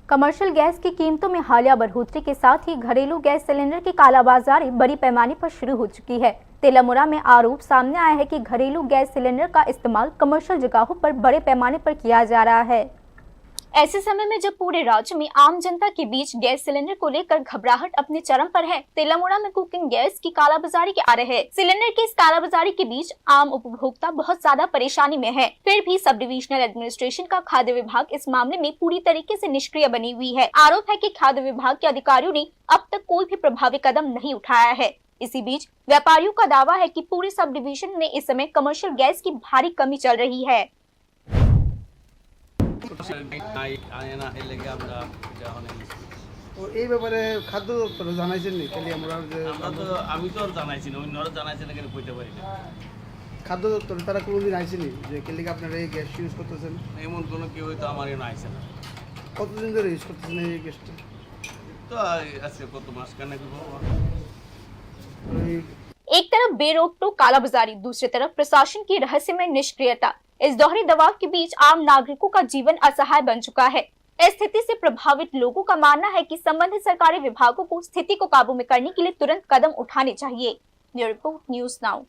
Commercial gas की कीमतों में हालिया बढ़ोतरी के साथ ही घरेलू गैस सिलेंडर की कालाबाजारी बड़ी पैमाने पर शुरू हो चुकी है। तेलामुरा में आरोप सामने आया है कि घरेलू गैस सिलेंडर का इस्तेमाल कमर्शियल जगहों पर बड़े पैमाने पर किया जा रहा है। ऐसे समय में जब पूरे राज्य में आम जनता के बीच गैस सिलेंडर को लेकर घबराहट अपने चरम पर है, तेलामुरा में कुकिंग गैस की कालाबाजारी के आ रहे हैं। सिलेंडर की इस कालाबाजारी के बीच आम उपभोक्ता बहुत ज्यादा परेशानी में है। फिर भी सब डिविजनल एडमिनिस्ट्रेशन का खाद्य विभाग इस मामले में पूरी तरीके से निष्क्रिय बनी हुई है। आरोप है कि खाद्य विभाग के अधिकारियों ने अब तक कोई भी प्रभावी कदम नहीं उठाया है। इसी बीच व्यापारियों का दावा है कि पूरी सब डिवीजन में इस समय कमर्शियल गैस की भारी कमी चल रही है। এই ব্যাপারে খাদ্য দপ্তরে জানাইছেন নি? খালি আমরা যে আমি তো জানাইছি না, অন্যরা জানাইছে না, কেন কইতে পারি না। খাদ্য দপ্তরে তারা কোনোদিন আইসেনি যে কেলিকে আপনারা এই গ্যাস ইউজ করতেছেন? এমন কোনো কেউ তো আমার এখানে আইছে না। কতদিন ধরে ইউজ করতেছেন এই গ্যাসটা? তো আজকে কত মাস কানে দিব। एक तरफ बेरोक टोक कालाबाजारी, दूसरी तरफ प्रशासन की रहस्यमय निष्क्रियता। इस दोहरे दबाव के बीच आम नागरिकों का जीवन असहाय बन चुका है। इस स्थिति से प्रभावित लोगों का मानना है कि संबंधित सरकारी विभागों को स्थिति को काबू में करने के लिए तुरंत कदम उठाने चाहिए। News now.